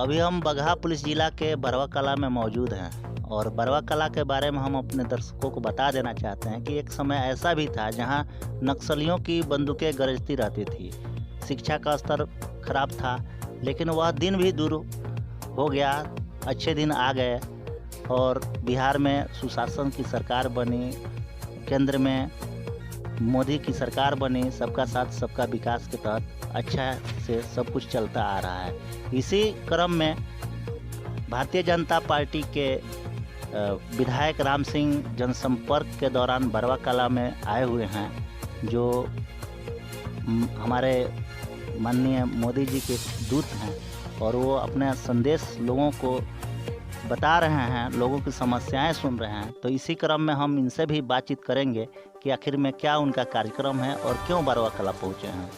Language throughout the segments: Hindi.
अभी हम बगहा पुलिस जिला के बरवा कला में मौजूद हैं और बरवा कला के बारे में हम अपने दर्शकों को बता देना चाहते हैं कि एक समय ऐसा भी था जहां नक्सलियों की बंदूकें गरजती रहती थी। शिक्षा का स्तर खराब था, लेकिन वह दिन भी दूर हो गया, अच्छे दिन आ गए और बिहार में सुशासन की सरकार बनी, केंद्र में मोदी की सरकार बनी। सबका साथ सबका विकास के तहत अच्छा से सब कुछ चलता आ रहा है। इसी क्रम में भारतीय जनता पार्टी के विधायक राम सिंह जनसंपर्क के दौरान बरवा कला में आए हुए हैं, जो हमारे माननीय मोदी जी के दूत हैं और वो अपने संदेश लोगों को बता रहे हैं, लोगों की समस्याएं सुन रहे हैं। तो इसी क्रम में हम इनसे भी बातचीत करेंगे कि आखिर में क्या उनका कार्यक्रम है और क्यों बरवा कला पहुँचे हैं।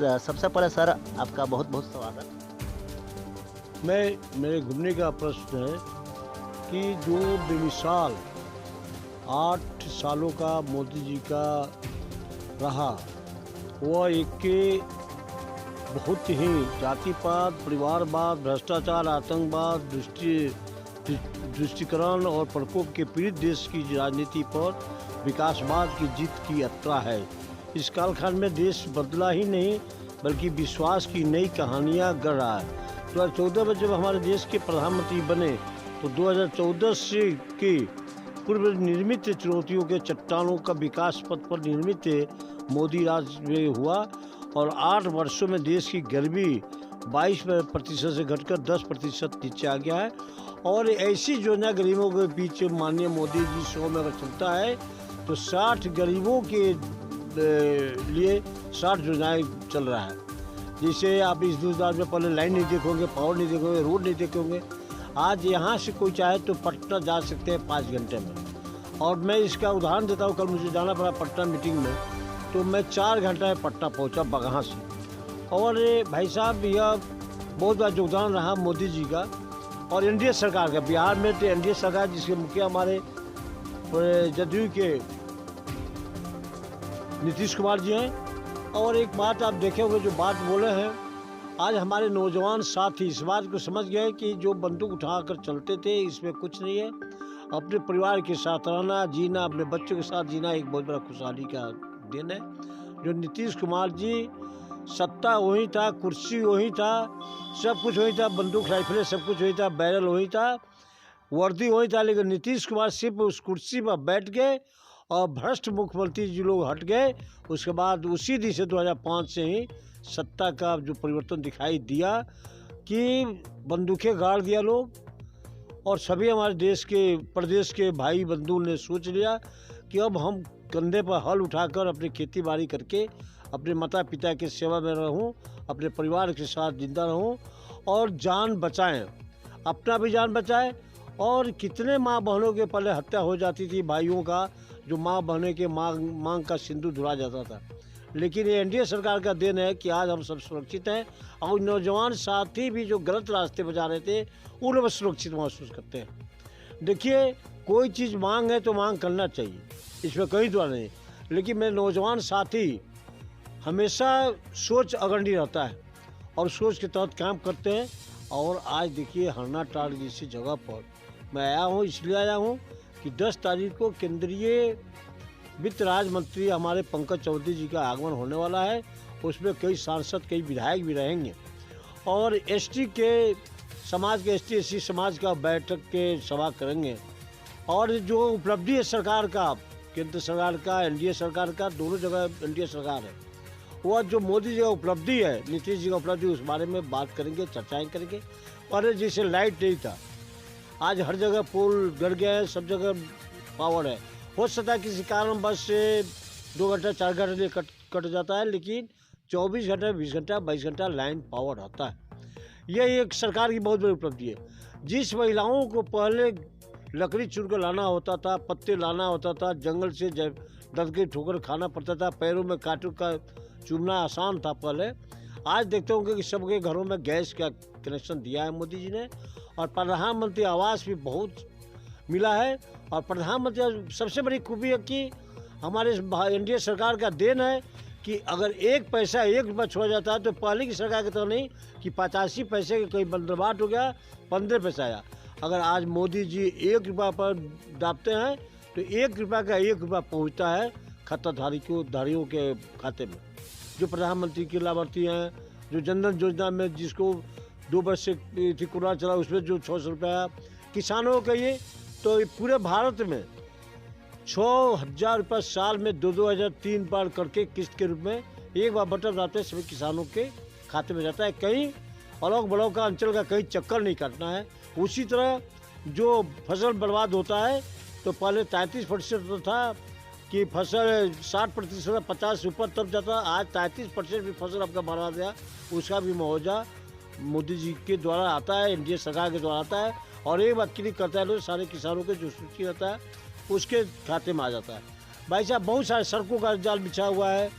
सबसे पहले सर, आपका बहुत बहुत स्वागत। मेरे घूमने का प्रश्न है कि जो बेमिसाल 8 सालों का मोदी जी का रहा, वह एक के बहुत ही जातिवाद, परिवारवाद, भ्रष्टाचार, आतंकवाद, दृष्टिकरण और प्रकोप के पीड़ित देश की राजनीति पर विकासवाद की जीत की यात्रा है। इस कालखंड में देश बदला ही नहीं बल्कि विश्वास की नई कहानियां गढ़ रहा है। 2014 में जब हमारे देश के प्रधानमंत्री बने तो 2014 से के पूर्व निर्मित चुनौतियों के चट्टानों का विकास पथ पर निर्मित मोदी राज में हुआ और 8 वर्षों में देश की गरीबी 22% से घटकर 10% नीचे आ गया है। और ऐसी योजना गरीबों के बीच माननीय मोदी जी 100 में अगर चलता है तो 60 गरीबों के लिए 60 योजनाएं चल रहा है। जिसे आप इस दूसरा में पहले लाइन नहीं देखोगे, पावर नहीं देखोगे, रोड नहीं देखोगे। आज यहाँ से कोई चाहे तो पटना जा सकते हैं 5 घंटे में। और मैं इसका उदाहरण देता हूँ, कल मुझे जाना पड़ा पटना मीटिंग में, तो मैं 4 घंटा में पटना पहुँचा बगहा से। और भाई साहब, यह बहुत बड़ा योगदान रहा मोदी जी का और एनडीए सरकार का। बिहार में तो एनडीए सरकार जिसके मुखिया हमारे जदयू के नीतीश कुमार जी हैं। और एक बात आप देखे होंगे, जो बात बोले हैं, आज हमारे नौजवान साथी इस बात को समझ गए कि जो बंदूक उठाकर चलते थे इसमें कुछ नहीं है। अपने परिवार के साथ रहना, जीना, अपने बच्चों के साथ जीना एक बहुत बड़ा खुशहाली का दिन है। जो नीतीश कुमार जी, सत्ता वही था, कुर्सी वही था, सब कुछ वही था, बंदूक राइफलें सब कुछ वही था, बैरल वही था, वर्दी वही था, लेकिन नीतीश कुमार सिर्फ उस कुर्सी पर बैठ गए और भ्रष्ट मुख्यमंत्री जी लोग हट गए। उसके बाद उसी दिन से 2005 से ही सत्ता का जो परिवर्तन दिखाई दिया कि बंदूकें गाड़ दिया लोग। और सभी हमारे देश के प्रदेश के भाई बंधु ने सोच लिया कि अब हम कंधे पर हल उठाकर अपनी खेती बाड़ी करके अपने माता पिता की सेवा में रहूं, अपने परिवार के साथ जिंदा रहूं और जान बचाएं, अपना भी जान बचाएं। और कितने माँ बहनों के पहले हत्या हो जाती थी भाइयों का, जो माँ बहने के मांग का सिंदूर धुला जाता था। लेकिन ये एनडीए सरकार का देन है कि आज हम सब सुरक्षित हैं और नौजवान साथी भी जो गलत रास्ते पर जा रहे थे वो लोग सुरक्षित महसूस करते हैं। देखिए, कोई चीज़ मांग है तो मांग करना चाहिए, इसमें कोई दुआ नहीं। लेकिन मेरे नौजवान साथी हमेशा सोच अग्रणी रहता है और सोच के तहत काम करते हैं। और आज देखिए, हरना टाल जैसी जगह पर मैं आया हूँ, इसलिए आया हूँ कि 10 तारीख को केंद्रीय वित्त राज्य मंत्री हमारे पंकज चौधरी जी का आगमन होने वाला है। उसमें कई सांसद, कई विधायक भी रहेंगे और एसटी के समाज के एसटी समाज का बैठक के सभा करेंगे। और जो उपलब्धि है सरकार का, केंद्र सरकार का, एनडीए सरकार का, दोनों जगह एनडीए सरकार है, वह जो मोदी जी का उपलब्धि है, नीतीश जी का उपलब्धि, उस बारे में बात करेंगे, चर्चाएं करेंगे। पहले जैसे लाइट नहीं था, आज हर जगह पोल गड़ गया है, सब जगह पावर है। हो सकता है किसी कारण बस से 2 घंटा 4 घंटे कट जाता है, लेकिन 24 घंटा 20 घंटा 22 घंटा लाइन पावर रहता है। यह एक सरकार की बहुत बड़ी उपलब्धि है। जिस महिलाओं को पहले लकड़ी चुन कर लाना होता था, पत्ते लाना होता था, जंगल से दर्द के ठोकर खाना पड़ता था, पैरों में कांटों का चुभना आसान था पहले, आज देखते होंगे कि सबके घरों में गैस का कनेक्शन दिया है मोदी जी ने। और प्रधानमंत्री आवास भी बहुत मिला है। और प्रधानमंत्री सबसे बड़ी खूबी है कि हमारे एनडीए सरकार का देन है कि अगर एक पैसा 1 रुपया छोड़ा जाता है तो पहले की सरकार की तरह नहीं कि 85 पैसे के कोई बंदरबाट हो गया 15 पैसा आया। अगर आज मोदी जी 1 रुपया पर दाबते हैं तो 1 रुपया का 1 रुपया पहुँचता है खाताधारियों के खाते में। जो प्रधानमंत्री के लाभार्थी हैं, जो जनधन योजना में जिसको 2 वर्ष से थी कोरोना चला उसमें जो 600 रुपया, किसानों का ये तो पूरे भारत में 6,000 रुपये साल में 2-2 3 बार करके किस्त के रूप में एक बार बटन जाते हैं सभी किसानों के खाते में जाता है। कहीं अलग बड़ों का अंचल का कहीं चक्कर नहीं काटना है। उसी तरह जो फसल बर्बाद होता है तो पहले 33% था कि फसल 60% 50 से ऊपर तब जाता, आज 33% भी फसल आपका बर्बाद गया, उसका भी मुआवजा मोदी जी के द्वारा आता है, एनडीए सरकार के द्वारा आता है। और एक बात क्लिक करता है लोग सारे किसानों के जो सूची रहता है उसके खाते में आ जाता है। भाई साहब बहुत सारे सड़कों का जाल बिछा हुआ है,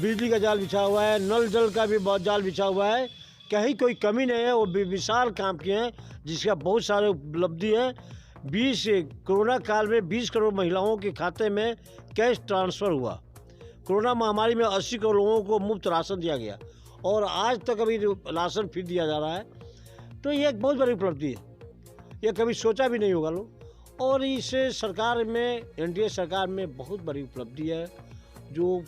बिजली का जाल बिछा हुआ है, नल जल का भी बहुत जाल बिछा हुआ है, कहीं कोई कमी नहीं है। वो विशाल काम किए हैं जिसका बहुत सारे उपलब्धि है। कोरोना काल में 20 करोड़ महिलाओं के खाते में कैश ट्रांसफ़र हुआ। कोरोना महामारी में 80 करोड़ लोगों को मुफ्त राशन दिया गया और आज तक अभी राशन फिर दिया जा रहा है। तो ये एक बहुत बड़ी उपलब्धि है, ये कभी सोचा भी नहीं होगा लोग। और इस सरकार में, एनडीए सरकार में बहुत बड़ी उपलब्धि है जो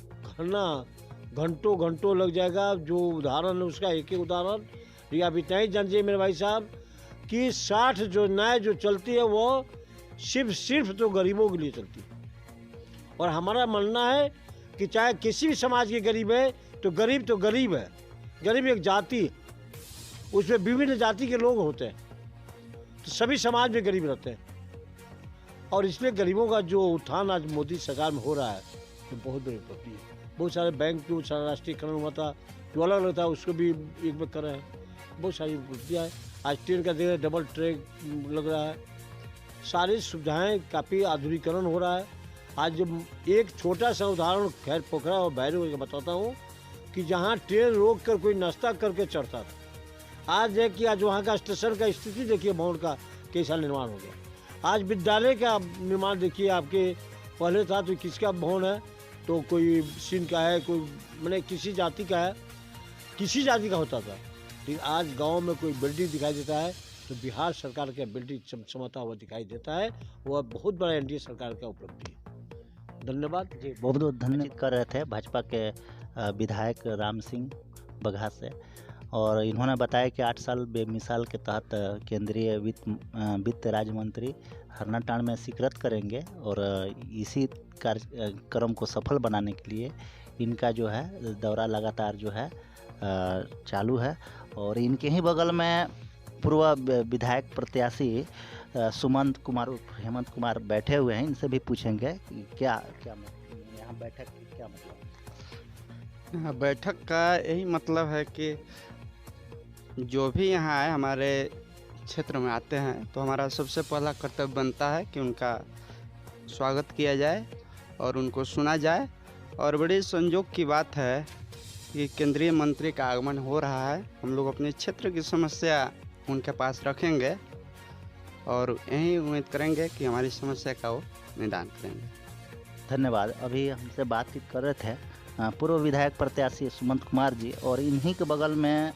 घंटों लग जाएगा। जो उदाहरण है उसका एक उदाहरण ये आप इतना ही जानिए मेरे भाई साहब कि 60 जो न्याय जो चलती है वो सिर्फ तो गरीबों के लिए चलती है। और हमारा मानना है कि चाहे किसी भी समाज के गरीब है तो गरीब है। गरीब एक जाति है, उसमें विभिन्न जाति के लोग होते हैं, तो सभी समाज में गरीब रहते हैं। और इसलिए गरीबों का जो उत्थान आज मोदी सरकार में हो रहा है तो बहुत बड़ी उपलब्धि है। बहुत सारे बैंक जो सारा राष्ट्रीयकरण हुआ था जो अलग अलग था उसको भी एक में कर रहे हैं, बहुत सारी उपलब्धियाँ हैं। आज ट्रेन का देख डबल ट्रैक लग रहा है, सारी सुविधाएं काफ़ी आधुनिकीकरण हो रहा है। आज जब एक छोटा सा उदाहरण खैर पोखरा और बैरू का बताता हूँ कि जहाँ ट्रेन रोक कर कोई नाश्ता करके चढ़ता था, आज है कि आज वहाँ का स्टेशन का स्थिति देखिए, भवन का कैसा निर्माण हो गया। आज विद्यालय का निर्माण देखिए आपके, पहले था तो किसका भवन है तो कोई सिंह का है, कोई मैंने किसी जाति का है, किसी जाति का होता था। लेकिन आज गांव में कोई बिल्डिंग दिखाई देता है तो बिहार सरकार का बिल्डिंग चमचमाता हुआ दिखाई देता है। वह बहुत बड़ा एनडीए सरकार का उपलब्धि है। धन्यवाद जी। बहुत बहुत धन्यवाद कर रहे थे भाजपा के विधायक राम सिंह बघा से, और इन्होंने बताया कि 8 साल बेमिसाल के तहत केंद्रीय वित्त राज्य मंत्री हरनाटांड में स्वीकृत करेंगे। और इसी कार्यक्रम को सफल बनाने के लिए इनका जो है दौरा लगातार जो है चालू है। और इनके ही बगल में पूर्व विधायक प्रत्याशी सुमंत कुमार हेमंत कुमार बैठे हुए हैं, इनसे भी पूछेंगे कि क्या यहाँ बैठक की क्या मतलब। हाँ, बैठक का यही मतलब है कि जो भी यहाँ आए हमारे क्षेत्र में आते हैं तो हमारा सबसे पहला कर्तव्य बनता है कि उनका स्वागत किया जाए और उनको सुना जाए। और बड़ी संजोग की बात है कि केंद्रीय मंत्री का आगमन हो रहा है। हम लोग अपने क्षेत्र की समस्या उनके पास रखेंगे और यही उम्मीद करेंगे कि हमारी समस्या का वो निदान करेंगे। धन्यवाद। अभी हमसे बातचीत कर रहे थे पूर्व विधायक प्रत्याशी सुमंत कुमार जी, और इन्हीं के बगल में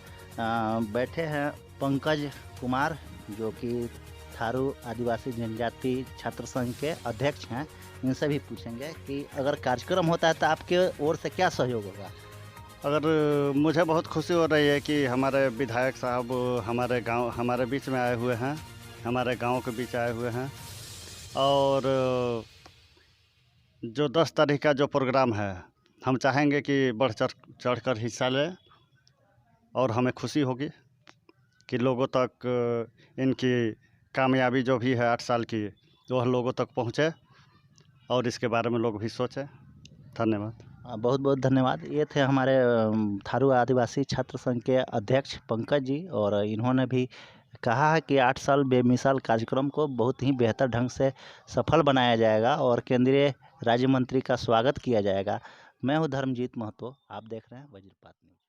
बैठे हैं पंकज कुमार जो कि थारू आदिवासी जनजाति छात्र संघ के अध्यक्ष हैं। इनसे भी पूछेंगे कि अगर कार्यक्रम होता है तो आपके ओर से क्या सहयोग होगा। अगर मुझे बहुत खुशी हो रही है कि हमारे विधायक साहब हमारे बीच में आए हुए हैं, हमारे गांव के बीच आए हुए हैं। और जो 10 तारीख का जो प्रोग्राम है हम चाहेंगे कि बढ़ चढ़ कर हिस्सा लें, और हमें खुशी होगी कि लोगों तक इनकी कामयाबी जो भी है 8 साल की वह लोगों तक पहुँचे और इसके बारे में लोग भी सोचें। धन्यवाद। बहुत बहुत धन्यवाद। ये थे हमारे थारू आदिवासी छात्र संघ के अध्यक्ष पंकज जी, और इन्होंने भी कहा है कि 8 साल बेमिसाल कार्यक्रम को बहुत ही बेहतर ढंग से सफल बनाया जाएगा और केंद्रीय राज्य मंत्री का स्वागत किया जाएगा। मैं हूं धर्मजीत महतो, आप देख रहे हैं वज्रपात न्यूज़।